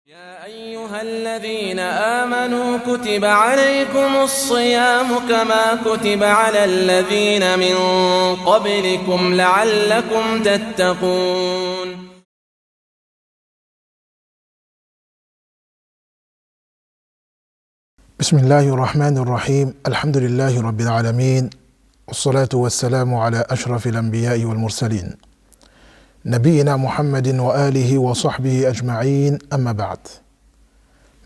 يا أيها الذين آمنوا كتب عليكم الصيام كما كتب على الذين من قبلكم لعلكم تتقون. بسم الله الرحمن الرحيم. الحمد لله رب العالمين، والصلاة والسلام على أشرف الأنبياء والمرسلين نبينا محمد وآله وصحبه أجمعين. أما بعد.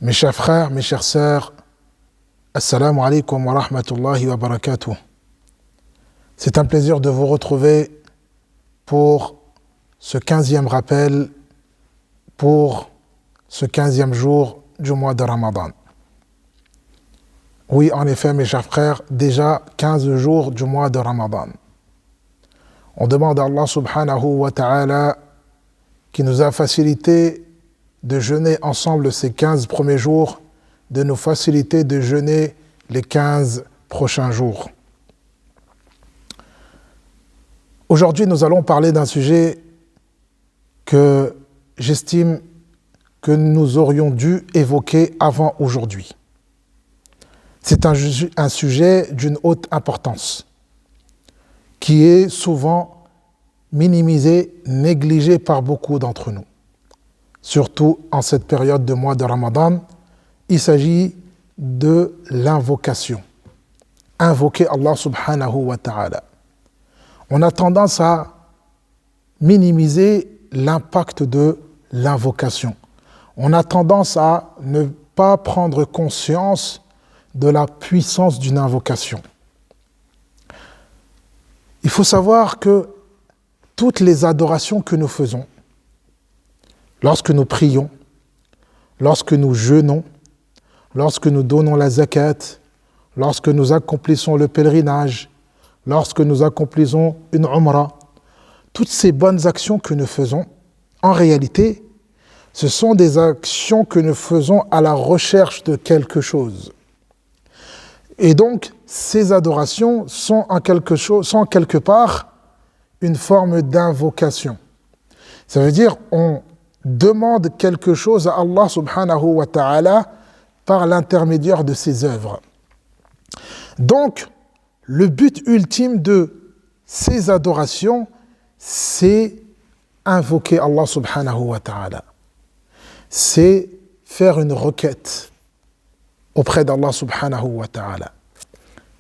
Mes chers frères, mes chères sœurs, assalamu alaikum wa rahmatullahi wa barakatuh. C'est un plaisir de vous retrouver pour ce 15e rappel, pour ce 15e jour du mois de Ramadan. Oui, en effet, mes chers frères, déjà 15 jours du mois de Ramadan. On demande à Allah subhanahu wa ta'ala qui nous a facilité de jeûner ensemble ces 15 premiers jours, de nous faciliter de jeûner les 15 prochains jours. Aujourd'hui, nous allons parler d'un sujet que j'estime que nous aurions dû évoquer avant aujourd'hui. C'est un sujet d'une haute importance, qui est souvent minimisé, négligé par beaucoup d'entre nous. Surtout en cette période de mois de Ramadan, il s'agit de l'invocation. Invoquer Allah subhanahu wa ta'ala. On a tendance à minimiser l'impact de l'invocation. On a tendance à ne pas prendre conscience de la puissance d'une invocation. Il faut savoir que toutes les adorations que nous faisons, lorsque nous prions, lorsque nous jeûnons, lorsque nous donnons la zakat, lorsque nous accomplissons le pèlerinage, lorsque nous accomplissons une umrah, toutes ces bonnes actions que nous faisons, en réalité, ce sont des actions que nous faisons à la recherche de quelque chose. Et donc, ces adorations sont en quelque part une forme d'invocation. Ça veut dire on demande quelque chose à Allah subhanahu wa ta'ala par l'intermédiaire de ses œuvres. Donc, le but ultime de ces adorations, c'est invoquer Allah subhanahu wa ta'ala. C'est faire une requête auprès d'Allah subhanahu wa ta'ala.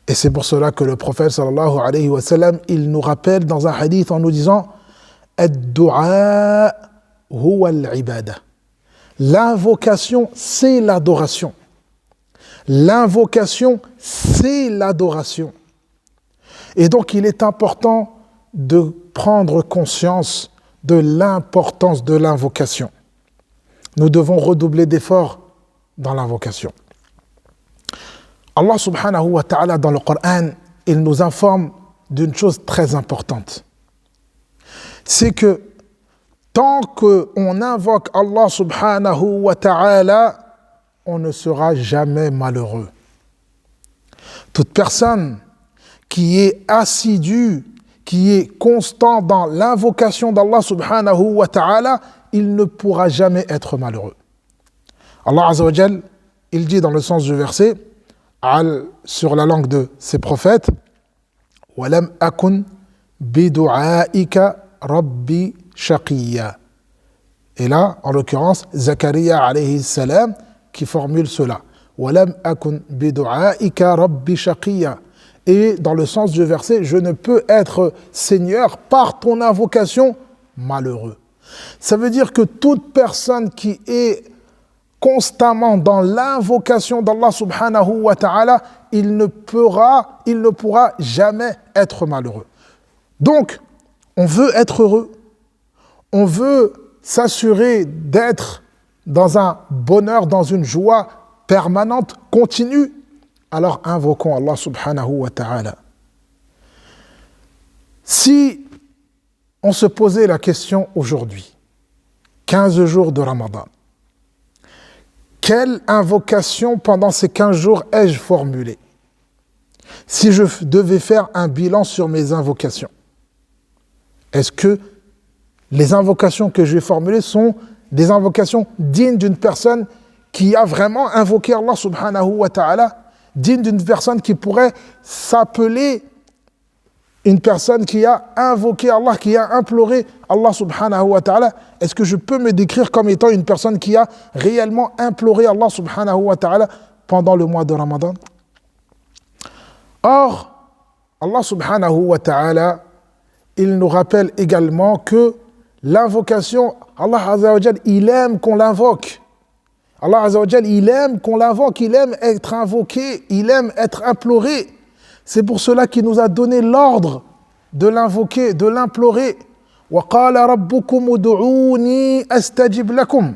Et c'est pour cela que le prophète sallallahu alayhi wa sallam, il nous rappelle dans un hadith en nous disant « Ad-du'a huwa al-ibada » L'invocation, c'est l'adoration. L'invocation, c'est l'adoration. Et donc, il est important de prendre conscience de l'importance de l'invocation. Nous devons redoubler d'efforts dans l'invocation. Allah subhanahu wa ta'ala dans le Coran, il nous informe d'une chose très importante. C'est que tant qu'on invoque Allah subhanahu wa ta'ala, on ne sera jamais malheureux. Toute personne qui est assidue, qui est constant dans l'invocation d'Allah subhanahu wa ta'ala, il ne pourra jamais être malheureux. Allah azza wa jal, il dit dans le sens du verset, sur la langue de ses prophètes, وَلَمْ أَكُنْ بِدُعَائِكَ رَبِّ شَقِيًّا. Et là, en l'occurrence, Zakaria alayhi salam qui formule cela. وَلَمْ أَكُنْ بِدُعَائِكَ رَبِّ شَقِيًّا. Et dans le sens du verset, je ne peux être Seigneur par ton invocation malheureux. Ça veut dire que toute personne qui est constamment dans l'invocation d'Allah subhanahu wa ta'ala, il ne pourra jamais être malheureux. Donc, on veut être heureux, on veut s'assurer d'être dans un bonheur, dans une joie permanente, continue, alors invoquons Allah subhanahu wa ta'ala. Si on se posait la question aujourd'hui, 15 jours de Ramadan, quelle invocation pendant ces 15 jours ai-je formulée? Si je devais faire un bilan sur mes invocations, est-ce que les invocations que je vais formuler sont des invocations dignes d'une personne qui a vraiment invoqué Allah subhanahu wa ta'ala, digne d'une personne qui pourrait s'appeler une personne qui a invoqué Allah, qui a imploré Allah subhanahu wa ta'ala. Est-ce que je peux me décrire comme étant une personne qui a réellement imploré Allah subhanahu wa ta'ala pendant le mois de Ramadan? Or, Allah subhanahu wa ta'ala, il nous rappelle également que l'invocation, Allah azza wa jal, il aime qu'on l'invoque. Allah azza wa jal, il aime qu'on l'invoque, il aime être invoqué, il aime être imploré. C'est pour cela qu'il nous a donné l'ordre de l'invoquer, de l'implorer. وَقَالَ رَبُّكُمُ ادْعُونِي أَسْتَجِبْ لَكُمْ.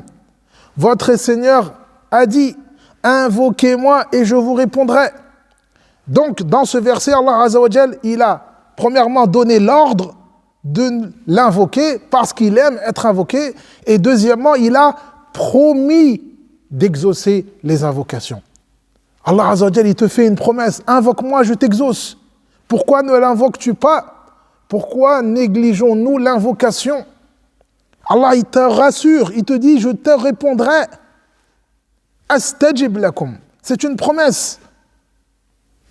Votre Seigneur a dit, invoquez-moi et je vous répondrai. Donc, dans ce verset, Allah azza wa jal, il a premièrement donné l'ordre de l'invoquer parce qu'il aime être invoqué, et deuxièmement, il a promis d'exaucer les invocations. Allah azza wa jal, il te fait une promesse, invoque-moi, je t'exauce. Pourquoi ne l'invoques-tu pas? Pourquoi négligeons-nous l'invocation? Allah, il te rassure, il te dit, je te répondrai. Astajib lakum. C'est une promesse.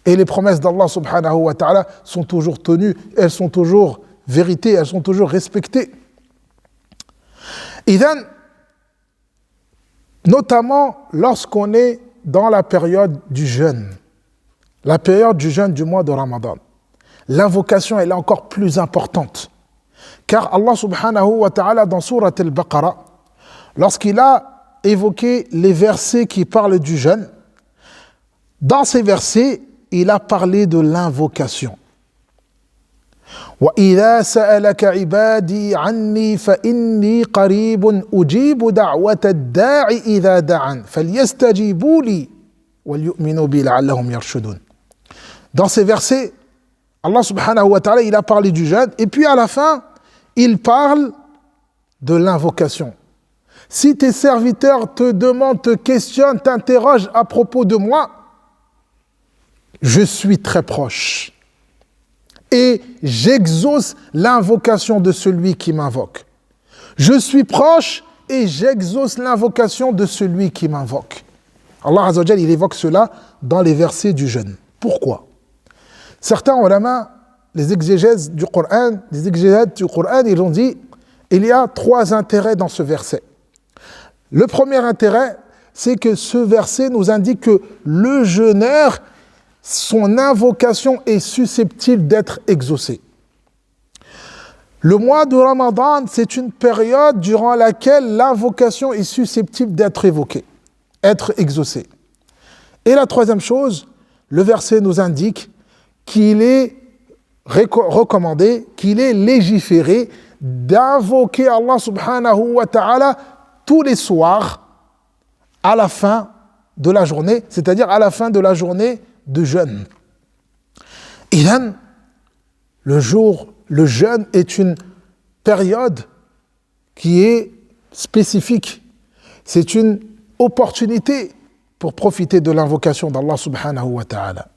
Et les promesses d'Allah subhanahu wa ta'ala sont toujours tenues, elles sont toujours vérité, elles sont toujours respectées. Idhan, notamment lorsqu'on est dans la période du jeûne, la période du jeûne du mois de Ramadan, l'invocation elle est encore plus importante. Car Allah subhanahu wa ta'ala dans Surat al-Baqarah, lorsqu'il a évoqué les versets qui parlent du jeûne, dans ces versets, il a parlé de l'invocation. وَإِذَا سَأَلَكَ عِبَادِي عَنِّي فَإِنِّي قَرِيبٌ أُجِيبُ دَعْوَةَ الدَّاعِ إِذَا دَعَنِ فَلْيَسْتَجِيبُوا لِي وَلْيُؤْمِنُوا بِي لَعَلَّهُمْ يَرْشُدُونَ. Dans ces versets, Allah subhanahu wa ta'ala, il a parlé du jeûne, et puis à la fin, il parle de l'invocation. Si tes serviteurs te demandent, te questionnent, t'interrogent à propos de moi, je suis très proche. Et j'exauce l'invocation de celui qui m'invoque. Je suis proche et j'exauce l'invocation de celui qui m'invoque. Allah azza wa jal, il évoque cela dans les versets du jeûne. Pourquoi? Certains ulama, les exégètes du Coran, ils ont dit, il y a 3 intérêts dans ce verset. Le premier intérêt, c'est que ce verset nous indique que le jeûneur, son invocation est susceptible d'être exaucée. Le mois de Ramadan, c'est une période durant laquelle l'invocation est susceptible d'être évoquée, être exaucée. Et la troisième chose, le verset nous indique qu'il est recommandé, qu'il est légiféré d'invoquer Allah subhanahu wa ta'ala tous les soirs à la fin de la journée, c'est-à-dire à la fin de la journée de jeûne. Idhan, le jeûne est une période qui est spécifique. C'est une opportunité pour profiter de l'invocation d'Allah subhanahu wa ta'ala.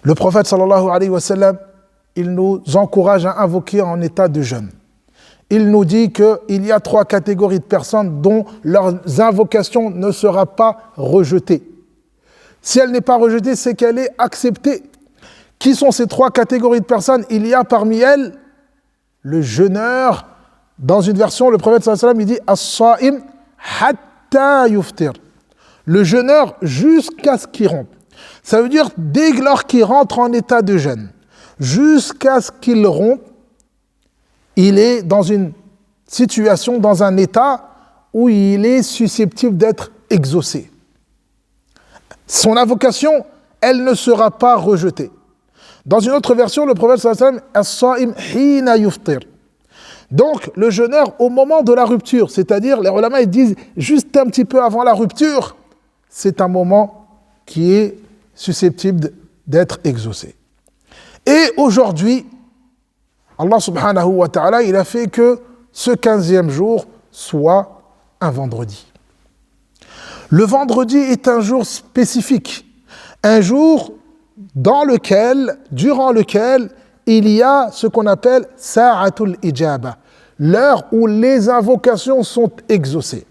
Le prophète sallallahu alayhi wa sallam, il nous encourage à invoquer en état de jeûne. Il nous dit qu'il y a 3 catégories de personnes dont leurs invocations ne seront pas rejetées. Si elle n'est pas rejetée, c'est qu'elle est acceptée. Qui sont ces 3 catégories de personnes? Il y a parmi elles le jeûneur. Dans une version, le prophète sallallahu alayhi wa sallam, il dit « As-sa'im hatta yuftir ». Le jeûneur jusqu'à ce qu'il rompe. Ça veut dire dès lors qu'il rentre en état de jeûne, jusqu'à ce qu'il rompe, il est dans une situation, dans un état où il est susceptible d'être exaucé. Son invocation, elle ne sera pas rejetée. Dans une autre version, le prophète sallallahu alayhi wa sallam, as-sa'im hina yuftir. Donc, le jeûneur, au moment de la rupture, c'est-à-dire, les ulama ils disent, juste un petit peu avant la rupture, c'est un moment qui est susceptible d'être exaucé. Et aujourd'hui, Allah subhanahu wa ta'ala, il a fait que ce 15e jour soit un vendredi. Le vendredi est un jour spécifique, un jour durant lequel il y a ce qu'on appelle Sa'atul Ijaba, l'heure où les invocations sont exaucées.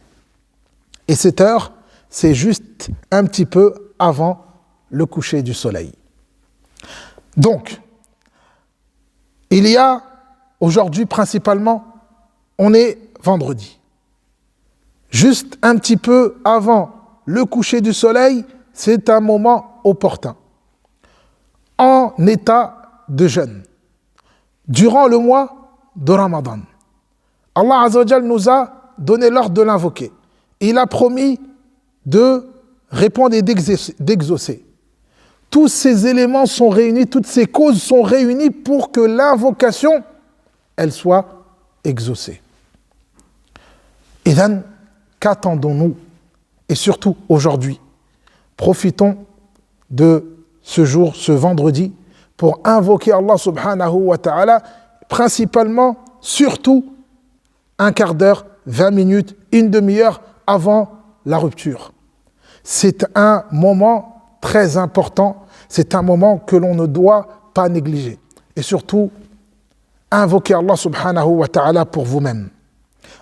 Et cette heure, c'est juste un petit peu avant le coucher du soleil. Donc, il y a aujourd'hui principalement, on est vendredi. Juste un petit peu avant le coucher du soleil, c'est un moment opportun. En état de jeûne, durant le mois de Ramadan, Allah Azza wa Jal nous a donné l'ordre de l'invoquer. Il a promis de répondre et d'exaucer. Tous ces éléments sont réunis, toutes ces causes sont réunies pour que l'invocation, elle soit exaucée. Et then, qu'attendons-nous? Et surtout aujourd'hui, profitons de ce jour, ce vendredi, pour invoquer Allah subhanahu wa ta'ala, principalement, surtout, un quart d'heure, 20 minutes, une demi-heure avant la rupture. C'est un moment très important, c'est un moment que l'on ne doit pas négliger. Et surtout, invoquez Allah subhanahu wa ta'ala pour vous-même.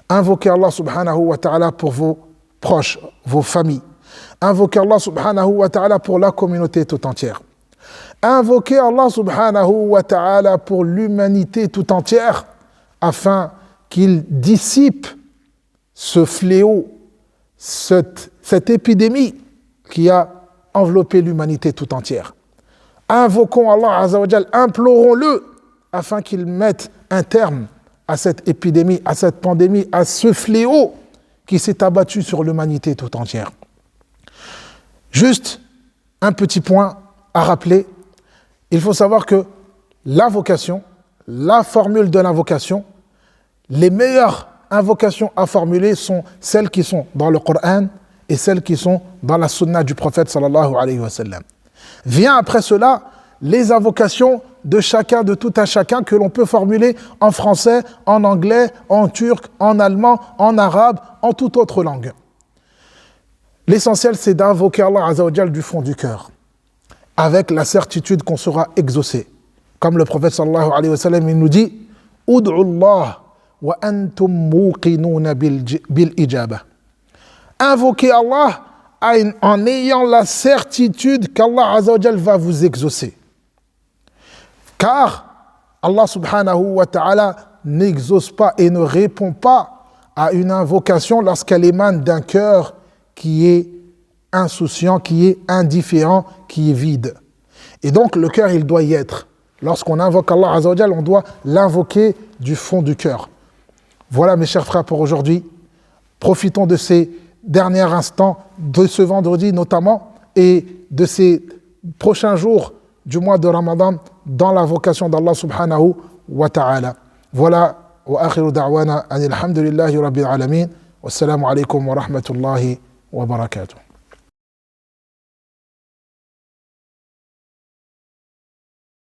Invoquez Allah subhanahu wa ta'ala pour vos proches, vos familles. Invoquez Allah subhanahu wa ta'ala pour la communauté tout entière. Invoquez Allah subhanahu wa ta'ala pour l'humanité tout entière afin qu'il dissipe ce fléau, cette épidémie qui a enveloppé l'humanité tout entière. Invoquons Allah Azza wa Jal, implorons-le afin qu'il mette un terme à cette épidémie, à cette pandémie, à ce fléau qui s'est abattu sur l'humanité tout entière. Juste un petit point à rappeler, il faut savoir que l'invocation, la formule de l'invocation, les meilleures invocations à formuler sont celles qui sont dans le Coran et celles qui sont dans la sunna du prophète sallallahu alayhi wa sallam. Vient après cela les invocations de chacun, de tout un chacun que l'on peut formuler en français, en anglais, en turc, en allemand, en arabe, en toute autre langue. L'essentiel, c'est d'invoquer Allah Azza wa Jal du fond du cœur, avec la certitude qu'on sera exaucé. Comme le prophète sallallahu alayhi wa sallam, il nous dit « Ud'u Allah wa antum muqinouna bil ijaba » Invoquez Allah en ayant la certitude qu'Allah Azza wa Jal va vous exaucer. Car Allah subhanahu wa ta'ala n'exauce pas et ne répond pas à une invocation lorsqu'elle émane d'un cœur qui est insouciant, qui est indifférent, qui est vide. Et donc le cœur, il doit y être. Lorsqu'on invoque Allah Azza wa Jal, on doit l'invoquer du fond du cœur. Voilà mes chers frères pour aujourd'hui. Profitons de ces derniers instants, de ce vendredi notamment, et de ces prochains jours du mois de Ramadan dans l'invocation d'Allah subhanahu wa ta'ala. Voilà, wa akhiru da'wana anil hamdulillahi rabbil alamin. Wassalamu alaikum wa rahmatullahi wa barakatuh.